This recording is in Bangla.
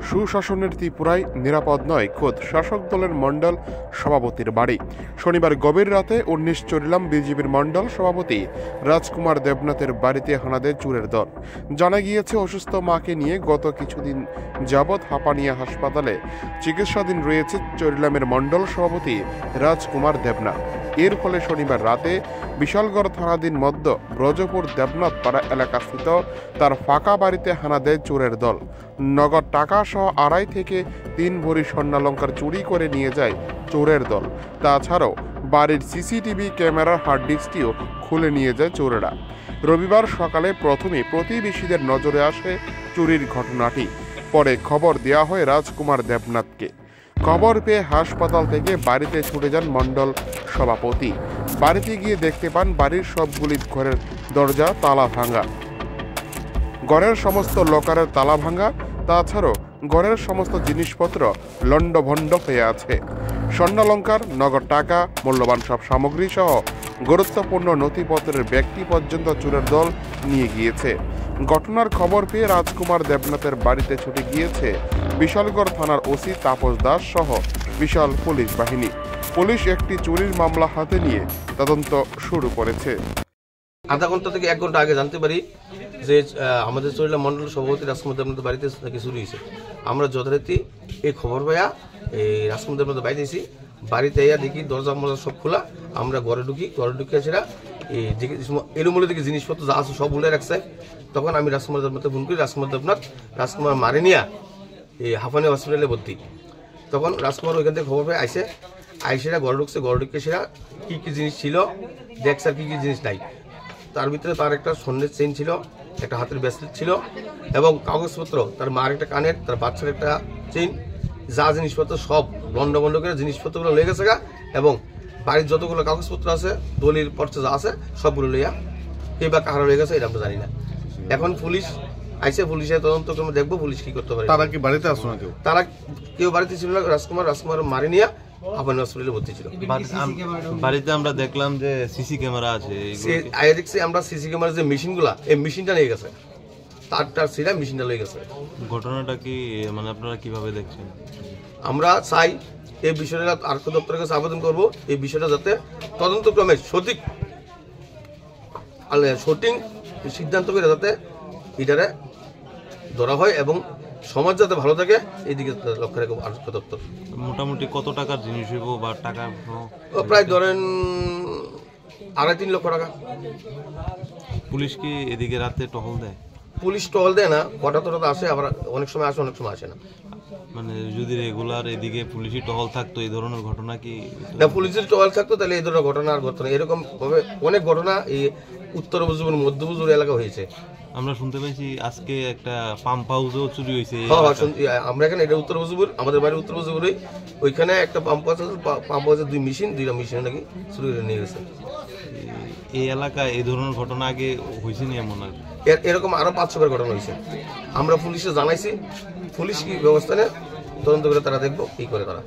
সুশাসনের ত্রিপুরায় নিরাপদ নয় খোদ শাসক দলের মণ্ডল সভাপতির বাড়ি। শনিবার গভীর রাতে 19 চরিলাম বিজেপির মণ্ডল সভাপতি রাজকুমার দেবনাথের বাড়িতে হানা দেয় চোরের দল। জানা গিয়েছে, অসুস্থ মাকে নিয়ে গত কিছুদিন যাবৎ হাঁপানিয়া হাসপাতালে চিকিৎসাধীন রয়েছে চরিলামের মণ্ডল সভাপতি রাজকুমার দেবনাথ। এর ফলে শনিবার রাতে বিশালগড় থানাধীন মধ্য ব্রজপুর দেবনাথ পাড়া এলাকাস্থিত তার ফাঁকা বাড়িতে হানা দেয় চোরের দল। নগদ টাকা সহ 2.5 থেকে 3 ভরি স্বর্ণালঙ্কার চুরি করে নিয়ে যায় চোরের দল। তাছাড়াও বাড়ির সিসিটিভি ক্যামেরার হার্ড ডিস্কটিও খুলে নিয়ে যায় চোরেরা। রবিবার সকালে প্রথমে প্রতিবেশীদের নজরে আসে চুরির ঘটনাটি। পরে খবর দেওয়া হয় রাজকুমার দেবনাথকে। খবর পেয়ে হাসপাতাল থেকে বাড়িতে ছুটে যান মণ্ডল সভাপতি। বাড়িতে গিয়ে দেখতে পান বাড়ির সবগুলি ঘরের দরজা তালা ভাঙা, ঘরের সমস্ত লকারের তালা ভাঙা। তাছাড়াও ঘরের সমস্ত জিনিসপত্র লণ্ডভণ্ড হয়ে আছে। স্বর্ণালঙ্কার, নগদ টাকা, মূল্যবান সব সামগ্রী সহ গুরুত্বপূর্ণ নথিপত্রের ব্যক্তি পর্যন্ত চোরের দল নিয়ে গিয়েছে। ঘটনার খবর পেয়ে রাজকুমার দেবনাথের বাড়িতে ছুটে গিয়েছে বিশালগড় থানার ওসি তাপস দাস সহ বিশাল পুলিশ বাহিনী। পুলিশ একটি চুরির মামলা হাতে নিয়ে তদন্ত শুরু করেছে। আধা ঘন্টা থেকে 1 ঘন্টা আগে জানতে পারি যে আমাদের চরিলাম মণ্ডল সভাপতি রাজকুমার দেবনাথের বাড়িতে নাকি চুরি হয়েছে। আমরা যথারীতি এই খবর পাইয়া এই রাজকুমার দেবনাথের বাড়িতে এসেছি। বাড়িতে এসে দেখি দরজা মরজা সব খোলা। আমরা ঘরে ঢুকি সেটা এই এলোমেলো দিকে জিনিসপত্র যা আছে সব ভুলে রাখছে। তখন আমি রাজকুমার দেবনাথকে ফোন করি। রাজকুমার মারে নিয়া এই হাঁপানিয়া হসপিটালে ভর্তি। তখন রাজকুমার ওইখান থেকে খবর পেয়ে আইসেরা ঘরে ঢুকছে। ঘরে ঢুকে সেরা কী কী জিনিস ছিল দেখছে আর কী কী জিনিস নাই। তার ভিতরে তার একটা স্বর্ণের চেইন ছিল, একটা হাতের ব্রেসলেট ছিল এবং কাগজপত্র, তার মার একটা কানের, তার বাচ্চার একটা চেইন, যা জিনিসপত্র সব বন্ধ করে জিনিসপত্রগুলো লেগে গেছে এবং বাড়ির যতগুলো কাগজপত্র আছে, দলিল পর্চা যা আছে সবগুলো লইয়া কে বা কাহারা লেগে গেছে এটা আমরা জানি না। এখন পুলিশ আইসে, পুলিশের তদন্ত করে দেখবো পুলিশ কি করতে পারে। তারা কি বাড়িতে আসলো না? তারা কেউ বাড়িতে ছিল না। রাজকুমার মারি নিয়ে হাঁপানিয়া হসপিটালে ভর্তি ছিল। বাড়িতে আমরা দেখলাম যে সিসি ক্যামেরা আছে। আমরা সিসি ক্যামেরার যে মেশিনগুলা, এই মেশিনটা নিয়ে গেছে, তারটার ছিলা মেশিনটা লয়ে গেছে। ঘটনাটা কি মানে আপনারা কিভাবে দেখছেন? আমরা চাই এই বিষয়টা আর্থ দপ্তরের কাছে আবেদন করব, এই বিষয়টা যাতে তদন্তক্রমে সঠিক সিদ্ধান্ত করে যাতে এটারে ধরা হয় এবং সমাজ যাতে ভালো থাকে এইদিকে লক্ষ্য রাখবো আর্থ দপ্তর। মোটামুটি কত টাকার জিনিস হইব বা টাকা? প্রায় ধরেন 2.5-3 লক্ষ টাকা। পুলিশ কি এদিকে রাতে টহল দেয়? পুলিশ টহল দেয় না, হঠাৎ আসে, আবার অনেক সময় আসে, অনেক সময় আসে না। মানে যদি রেগুলার এদিকে পুলিশি টহল থাকতো এই ধরনের ঘটনা কি না? পুলিশের টহল থাকতো তাহলে এই ধরনের ঘটনা আর ঘটনা এরকম ভাবে অনেক ঘটনা এই উত্তর বজুপুর, মধ্য বজুপুর এলাকা হয়েছে। আমরা শুনতে পেয়েছি আজকে একটা পাম্প হাউসও চুরি হয়েছে। আমরা এখানে এটা উত্তর বজুপুর, আমাদের বাড়ি উত্তর বজুপুরে, ওইখানে একটা পাম্প হাউস আছে। পাম্প হাউসে 2 মেশিন নাকি চুরি করে নিয়ে গেছে। এই এলাকায় এই ধরনের ঘটনা আগে হয়েছে নি? এমন আর এরকম আরো 500 ঘটনা হয়েছে। আমরা পুলিশে জানাইছি, পুলিশ কি ব্যবস্থা নেয় তদন্ত করে তারা দেখবো কি করে তারা।